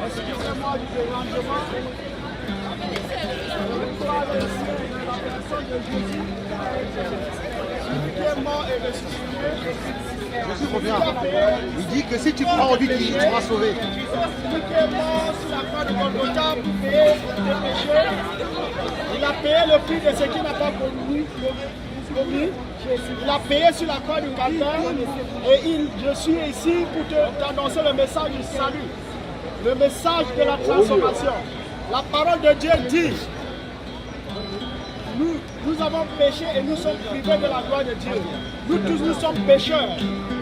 Excusez-moi du dérangement. La personne de Jésus qui est mort et ressuscité. Jésus revient. Il dit que si tu crois en lui, tu seras sauvé. Celui qui est mort sur la croix de Golgotha pour payer tes péchés, il a payé le prix de ce qu'il n'a pas commis. Il a payé sur la croix du calvaire et je suis ici pour t'annoncer le message du salut, le message de la transformation. La parole de Dieu dit, nous avons péché et nous sommes privés de la gloire de Dieu. Nous tous, nous sommes pécheurs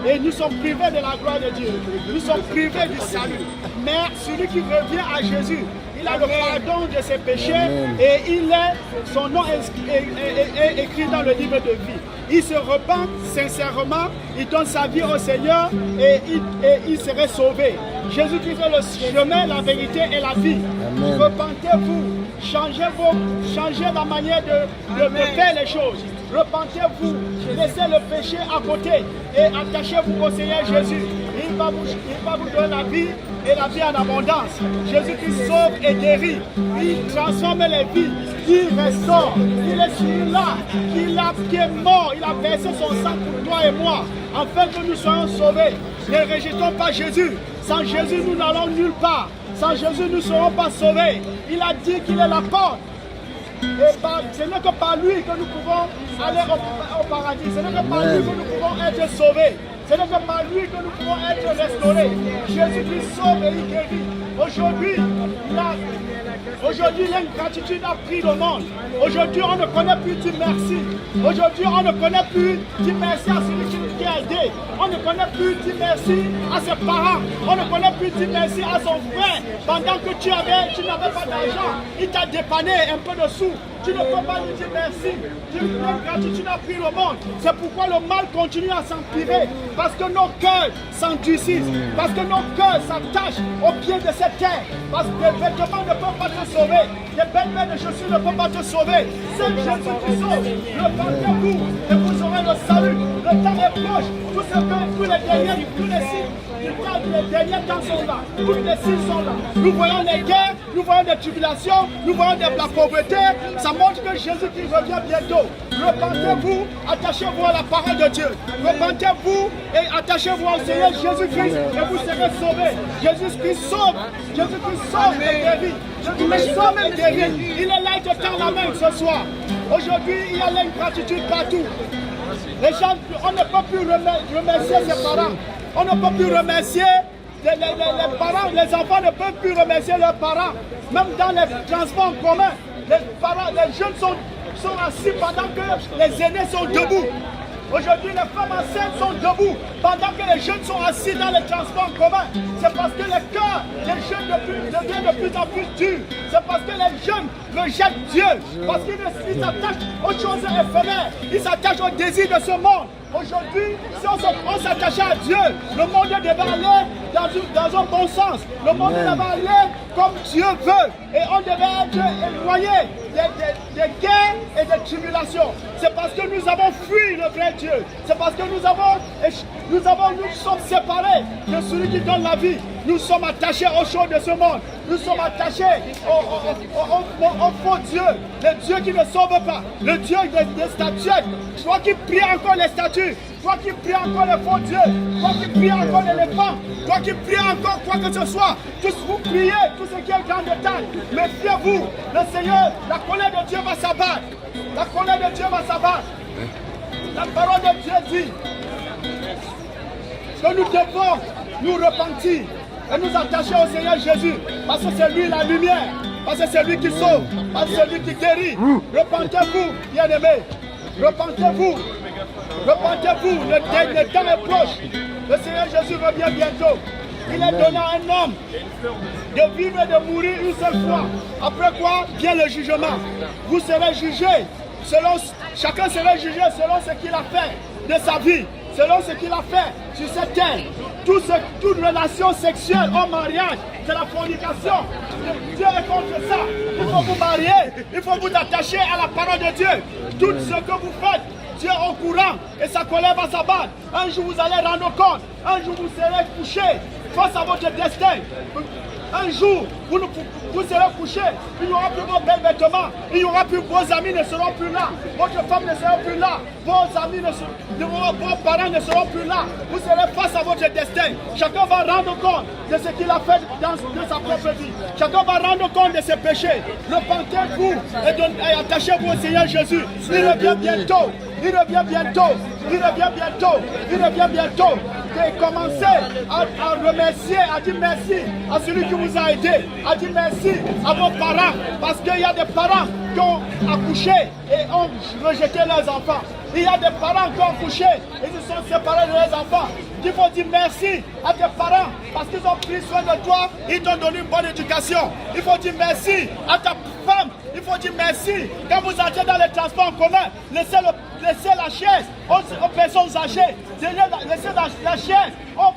et nous sommes privés de la gloire de Dieu. Nous sommes privés du salut. Mais celui qui revient à Jésus, il a le pardon de ses péchés et son nom est écrit dans le livre de vie. Il se repent sincèrement, il donne sa vie au Seigneur et il serait sauvé. Jésus-Christ est le chemin, la vérité et la vie. Repentez-vous, changez la manière de faire les choses. Repentez-vous, laissez le péché à côté et attachez-vous au Seigneur Jésus. Il va vous donner la vie et la vie en abondance. Jésus-Christ sauve et guérit. Il transforme les vies. Il restaure. Il est celui-là qui est mort. Il a versé son sang pour toi et moi, afin que nous soyons sauvés. Ne rejetons pas Jésus. Sans Jésus, nous n'allons nulle part. Sans Jésus, nous ne serons pas sauvés. Il a dit qu'il est la porte. Et ce n'est que par lui que nous pouvons aller au paradis. Ce n'est que par lui que nous pouvons être sauvés. Ce n'est que par lui que nous pouvons être restaurés. Jésus-Christ sauve et il guérit. Aujourd'hui, l'ingratitude a pris le monde. Aujourd'hui, on ne connaît plus du merci. Aujourd'hui, on ne connaît plus du merci à celui qui a aidé. On ne connaît plus du merci à ses parents. On ne connaît plus du merci à son frère. Pendant que tu n'avais pas d'argent, il t'a dépanné un peu de sous. Tu ne peux pas lui dire merci. L'ingratitude a pris le monde. C'est pourquoi le mal continue à s'empirer. Parce que nos cœurs s'endurcissent. Parce que nos cœurs s'attachent au pied de cette terre. Parce que les vêtements ne peuvent pas te sauver. Les belles mains de chaussures ne peuvent pas te sauver. C'est Jésus qui sauve. Repentez-vous et vous aurez le salut. Le temps est proche. Tous les derniers temps sont là. Tous les signes sont là. Nous voyons les guerres, nous voyons des tribulations, nous voyons de la pauvreté. Ça montre que Jésus qui revient bientôt. Repentez-vous, attachez-vous à la parole de Dieu. Repentez-vous et attachez-vous au Seigneur Jésus-Christ et vous serez sauvés. Jésus-Christ sauve. Jésus-Christ sauve et guérit. Jésus-Christ sauve et guérit. Il est là, il te tend la main ce soir. Aujourd'hui, il y a l'ingratitude partout. Les gens, on ne peut plus remercier ses parents. On ne peut plus remercier les parents. Les enfants ne peuvent plus remercier leurs parents. Même dans les transports en commun, les jeunes sont assis pendant que les aînés sont debout. Aujourd'hui, les femmes enceintes sont debout pendant que les jeunes sont assis dans les transports en commun. C'est parce que le cœur des jeunes devient de plus en plus dur. C'est parce que les jeunes rejettent Dieu. Parce qu'ils s'attachent aux choses éphémères. Ils s'attachent au désir de ce monde. Aujourd'hui, si on s'attachait à Dieu, le monde devait aller dans un bon sens. Le monde devait aller comme Dieu veut. Et on devait être éloigné des guerres et des tribulations. C'est parce que nous avons fui le vrai Dieu. C'est parce que nous sommes séparés de celui qui donne la vie. Nous sommes attachés aux choses de ce monde. Nous sommes attachés au faux Dieu. Le Dieu qui ne sauve pas. Le Dieu des statuettes. Toi qui pries encore les statues. Toi qui pries encore les faux dieux. Toi qui pries encore l'éléphant. Toi qui pries encore quoi que ce soit. Tous vous priez tout ce qui est grand détail. Méfiez-vous. Le Seigneur, la colère de Dieu va s'abattre. La colère de Dieu va s'abattre. La parole de Dieu dit que nous devons nous repentir et nous attacher au Seigneur Jésus. Parce que c'est lui la lumière. Parce que c'est lui qui sauve. Parce que c'est lui qui guérit. Repentez-vous, bien-aimés. Repentez-vous. Repentez-vous. Le temps est proche. Le Seigneur Jésus revient bientôt. Il est donné à un homme de vivre et de mourir une seule fois. Après quoi vient le jugement. Vous serez jugés. Chacun sera jugé selon ce qu'il a fait de sa vie. Selon ce qu'il a fait sur cette terre. Toute relation sexuelle en mariage, c'est la fornication. Dieu est contre ça. Il faut vous marier, il faut vous attacher à la parole de Dieu. Tout ce que vous faites, Dieu est au courant et sa colère va s'abattre. Un jour vous allez rendre compte, un jour vous serez couché face à votre destin. Un jour, vous serez couchés, il n'y aura plus vos belles vêtements, il n'y aura plus vos amis ne seront plus là, votre femme ne sera plus là, vos amis vos parents ne seront plus là. Vous serez face à votre destin. Chacun va rendre compte de ce qu'il a fait dans sa propre vie. Chacun va rendre compte de ses péchés. Repentez-vous et attachez-vous au Seigneur Jésus. Il revient bientôt. Il revient bientôt. Il revient bientôt. Il revient bientôt. Et commencez à remercier, à dire merci à celui qui vous a aidé, à dire merci à vos parents, parce qu'il y a des parents qui ont accouché et ont rejeté leurs enfants. Il y a des parents qui ont accouché et se sont séparés de leurs enfants. Il faut dire merci à tes parents parce qu'ils ont pris soin de toi, ils t'ont donné une bonne éducation. Il faut dire merci à ta femme. Il faut dire merci. Quand vous entrez dans les transports en commun, laissez la chaise aux personnes âgées. Laissez la chaise aux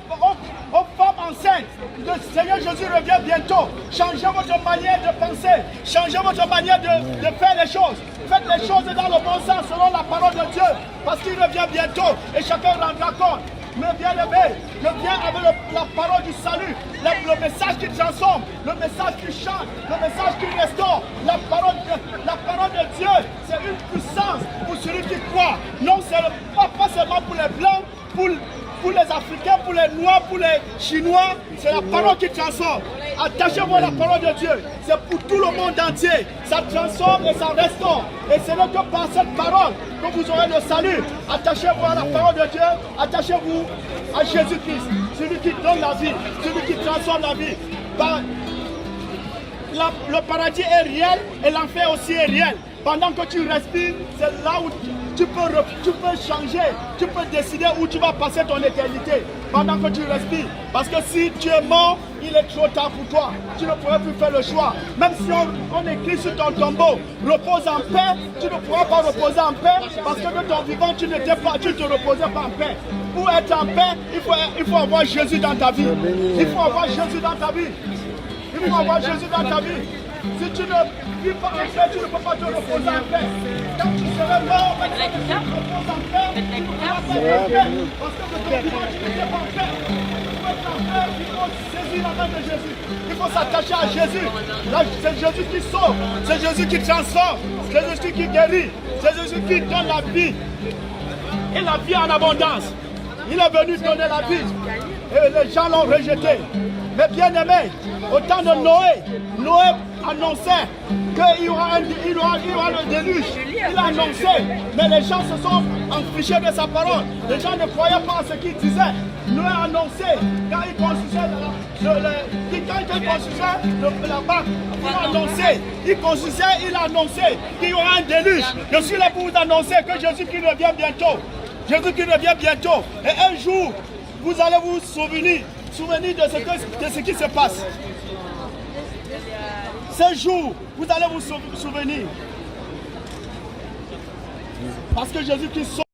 femmes enceintes. Le Seigneur Jésus revient bientôt. Changez votre manière de penser. Changez votre manière de faire les choses. Faites les choses dans le bon sens selon la parole de Dieu. Parce qu'il revient bientôt et chacun rendra compte. Le bien-aimé, le bien avec la parole du salut, le message qui transforme, le message qui change, le message qui restaure. La parole de Dieu, c'est une puissance pour celui qui croit. Non, c'est pas seulement pour les Blancs, pour les Africains, pour les Noirs, pour les Chinois. C'est la parole qui transforme. Attachez-vous à la parole de Dieu. C'est pour tout le monde entier. Ça transforme et ça restaure. Et c'est que par cette parole que vous aurez le salut. Attachez-vous à la parole de Dieu. Attachez-vous à Jésus-Christ. Celui qui donne la vie. Celui qui transforme la vie. Le paradis est réel et l'enfer aussi est réel. Pendant que tu respires, c'est là où tu peux changer, tu peux décider où tu vas passer ton éternité. Pendant que tu respires. Parce que si tu es mort, il est trop tard pour toi. Tu ne pourras plus faire le choix. Même si on écrit sur ton tombeau, repose en paix, tu ne pourras pas reposer en paix parce que de ton vivant, tu ne te reposais pas en paix. Pour être en paix, il faut avoir Jésus dans ta vie. Il faut avoir Jésus dans ta vie. Il faut avoir Jésus dans ta vie. Si tu ne vis pas en paix, tu ne peux pas te reposer en paix. Quand tu seras mort, tu te reposes en paix. Tu ne pourras pas être en paix. Parce que de ton vivant, tu n'étais pas en paix. Pour être en paix, il faut saisir la main de Jésus. Il faut s'attacher à Jésus. C'est Jésus qui sauve. C'est Jésus qui transforme. C'est Jésus qui guérit. C'est Jésus qui donne la vie. Et la vie en abondance. Il est venu donner la vie. Et les gens l'ont rejeté. Mais bien aimé, au temps de Noé annonçait qu'il y aura le déluge. Il a annoncé, mais les gens se sont fichés de sa parole. Les gens ne croyaient pas à ce qu'il disait. Noé a annoncé, quand il construisait la barque, il a annoncé qu'il y aura un déluge. Je suis là pour vous annoncer que Jésus qui revient bientôt. Jésus qui revient bientôt. Et un jour, vous allez vous souvenir de ce qui se passe. Ce jour, vous allez vous souvenir. Parce que Jésus qui sauve.